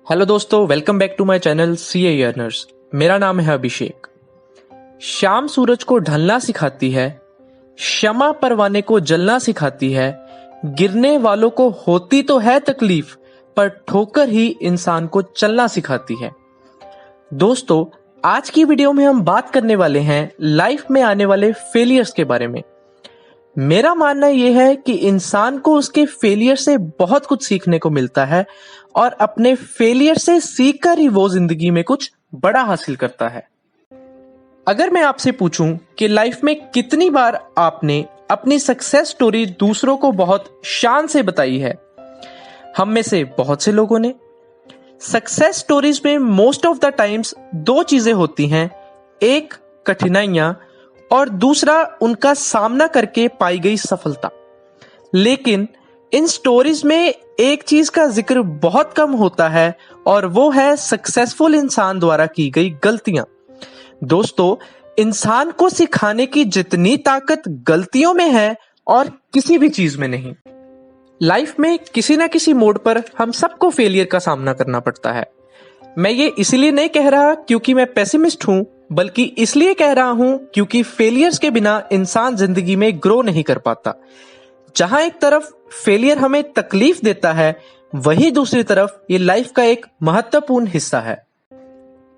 Hello दोस्तों, welcome back to my channel CA earners. मेरा नाम है अभिषेक। शाम सूरज को ढलना सिखाती है, शमा परवाने को जलना सिखाती है, गिरने वालों को होती तो है तकलीफ पर ठोकर ही इंसान को चलना सिखाती है। दोस्तों, आज की वीडियो में हम बात करने वाले हैं लाइफ में आने वाले फेलियर्स के बारे में। मेरा मानना यह है कि इंसान को उसके फेलियर से बहुत कुछ सीखने को मिलता है और अपने फेलियर से सीखकर ही वो जिंदगी में कुछ बड़ा हासिल करता है। अगर मैं आपसे पूछूं कि लाइफ में कितनी बार आपने अपनी सक्सेस स्टोरी दूसरों को बहुत शान से बताई है, हम में से बहुत से लोगों ने। सक्सेस स्टोरीज में मोस्ट ऑफ द टाइम्स दो चीजें होती हैं, एक कठिनाइयां और दूसरा उनका सामना करके पाई गई सफलता। लेकिन इन स्टोरीज में एक चीज का जिक्र बहुत कम होता है और वो है सक्सेसफुल इंसान द्वारा की गई गलतियां। दोस्तों, इंसान को सिखाने की जितनी ताकत गलतियों में है और किसी भी चीज में नहीं। लाइफ में किसी ना किसी मोड़ पर हम सबको फेलियर का सामना करना पड़ता है। मैं ये इसलिए नहीं कह रहा क्योंकि मैं पेसिमिस्ट हूं, बल्कि इसलिए कह रहा हूं क्योंकि फेलियर्स के बिना इंसान जिंदगी में ग्रो नहीं कर पाता। जहां एक तरफ फेलियर हमें तकलीफ देता है, वहीं दूसरी तरफ ये लाइफ का एक महत्वपूर्ण हिस्सा है।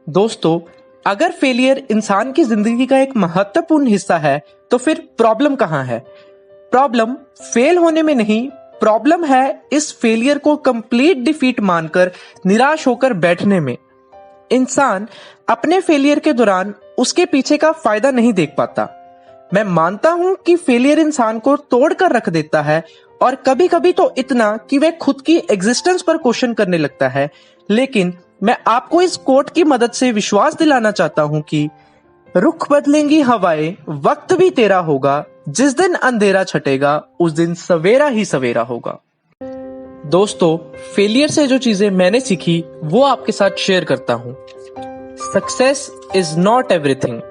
दोस्तों, अगर फेलियर इंसान की जिंदगी का एक महत्वपूर्ण हिस्सा है तो फिर प्रॉब्लम कहां है? प्रॉब्लम फेल होने में नहीं, प्रॉब्लम है इस फेलियर को कंप्लीट डिफीट मानकर निराश होकर बैठने में। इंसान अपने फेलियर के दौरान उसके पीछे का फायदा नहीं देख पाता। मैं मानता हूं कि फेलियर इंसान को तोड़कर रख देता है और कभी कभी तो इतना कि वह खुद की एग्जिस्टेंस पर क्वेश्चन करने लगता है। लेकिन मैं आपको इस कोट की मदद से विश्वास दिलाना चाहता हूं कि रुख बदलेंगी हवाएं, वक्त भी तेरा होगा, जिस दिन अंधेरा छटेगा उस दिन सवेरा ही सवेरा होगा। दोस्तों, फेलियर से जो चीजें मैंने सीखी वो आपके साथ शेयर करता हूं। Success is not everything.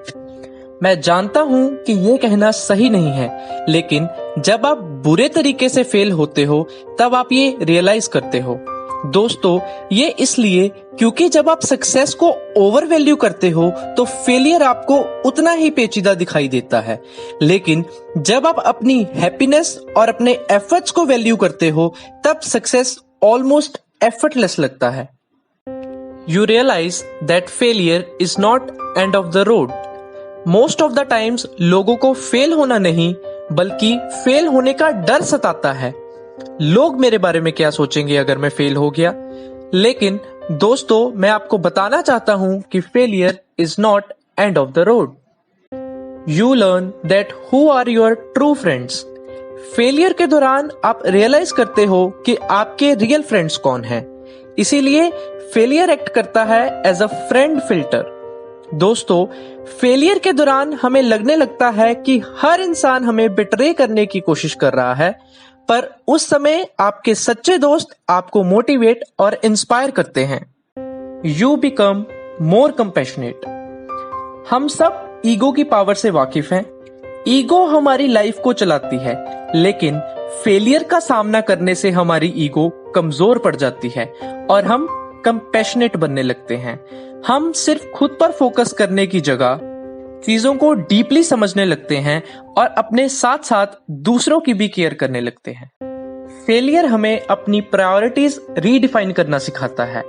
मैं जानता हूं कि ये कहना सही नहीं है, लेकिन जब आप बुरे तरीके से फेल होते हो तब आप ये रियलाइज करते हो। दोस्तों, ये इसलिए क्योंकि जब आप सक्सेस को ओवर वैल्यू करते हो तो फेलियर आपको उतना ही पेचीदा दिखाई देता है। लेकिन जब आप अपनी हैप्पीनेस और अपने एफर्ट्स को वैल्यू करते हो तब सक्सेस ऑलमोस्ट एफर्टलेस लगता है। You realize that failure is not end of the road. Most of the times लोगों को फेल होना नहीं बल्कि फेल होने का डर सताता है। लोग मेरे बारे में क्या सोचेंगे अगर मैं फेल हो गया? लेकिन दोस्तों, मैं आपको बताना चाहता हूं कि failure is not end of the road. You learn that who are your true friends. Failure के दौरान आप रियलाइज करते हो कि आपके रियल फ्रेंड्स कौन हैं। इसीलिए फेलियर एक्ट करता है एज अ फ्रेंड फिल्टर। दोस्तों, फेलियर के दौरान हमें लगने लगता है कि हर इंसान हमें बिट्रे करने की कोशिश कर रहा है, पर उस समय आपके सच्चे दोस्त आपको मोटिवेट और इंस्पायर करते हैं। You become more compassionate. हम सब ईगो की पावर से वाकिफ हैं। ईगो हमारी लाइफ को चलाती है, लेकिन फेलियर का सामना करने से हमारी ईगो कमजोर पड़ जाती है और हम कंपैशनेट बनने लगते हैं। हम सिर्फ खुद पर फोकस करने की जगह चीजों को डीपली समझने लगते हैं और अपने साथ साथ दूसरों की भी केयर करने लगते हैं। फेलियर हमें अपनी प्रायोरिटीज रीडिफाइन करना सिखाता है।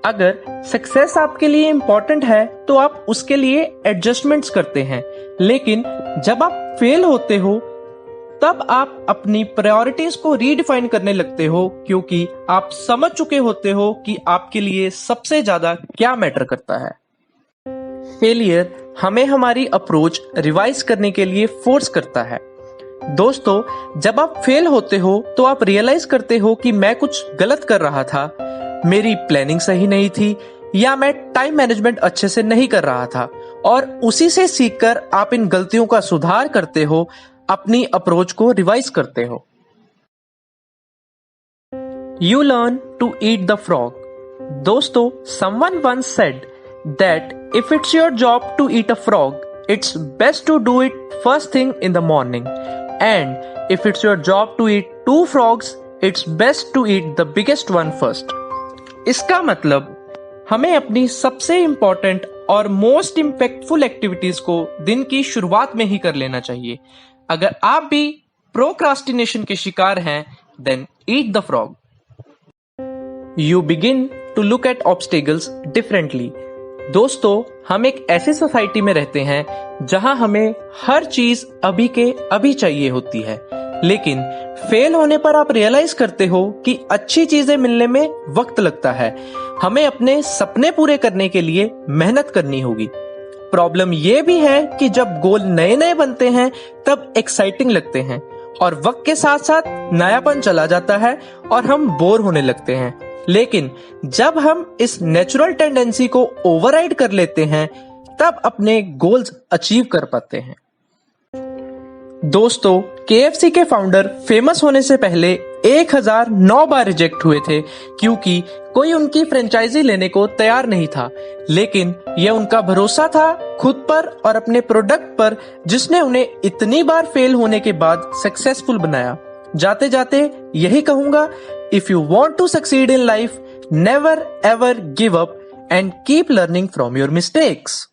अगर सक्सेस आपके लिए इंपॉर्टेंट है तो आप उसके लिए एडजस्टमेंट्स करते हैं, लेकिन जब आप फेल होते हो तब आप अपनी प्रायोरिटीज को रीडिफाइन करने लगते हो, क्योंकि आप समझ चुके होते हो कि आपके लिए सबसे ज्यादा क्या मैटर करता है। फेलियर हमें हमारी अप्रोच रिवाइज करने के लिए फोर्स करता है। दोस्तों, जब आप फेल होते हो तो आप रियलाइज करते हो कि मैं कुछ गलत कर रहा था, मेरी प्लानिंग सही नहीं थी या मैं टाइम मैनेजमेंट अच्छे से नहीं कर रहा था, और उसी से सीखकर आप इन गलतियों का सुधार करते हो, अपनी अप्रोच को रिवाइज करते हो। You learn to eat the frog. दोस्तों, someone once said that if it's your job to eat a frog, it's best to do it first thing in the morning. And if it's your job to eat two frogs, it's best to eat the biggest one first. इसका मतलब हमें अपनी सबसे important और most impactful activities को दिन की शुरुआत में ही कर लेना चाहिए। अगर आप भी प्रोक्रास्टिनेशन के शिकार हैं, then eat the frog. You begin to look at obstacles differently. दोस्तों, हम एक ऐसी सोसाइटी में रहते हैं जहां हमें हर चीज अभी के अभी चाहिए होती है, लेकिन फेल होने पर आप रियलाइज करते हो कि अच्छी चीजें मिलने में वक्त लगता है। हमें अपने सपने पूरे करने के लिए मेहनत करनी होगी। प्रॉब्लम ये भी है कि जब गोल नए नए बनते हैं तब एक्साइटिंग लगते हैं और वक्त के साथ साथ नयापन चला जाता है और हम बोर होने लगते हैं। लेकिन जब हम इस नेचुरल टेंडेंसी को ओवरराइड कर लेते हैं तब अपने गोल्स अचीव कर पाते हैं। दोस्तों, KFC के फाउंडर फेमस होने से पहले 1009 बार रिजेक्ट हुए थे क्योंकि कोई उनकी फ्रेंचाइजी लेने को तैयार नहीं था। लेकिन यह उनका भरोसा था खुद पर और अपने प्रोडक्ट पर, जिसने उन्हें इतनी बार फेल होने के बाद सक्सेसफुल बनाया। जाते जाते यही कहूंगा, if you want to succeed in life, never ever give up and keep learning from your mistakes.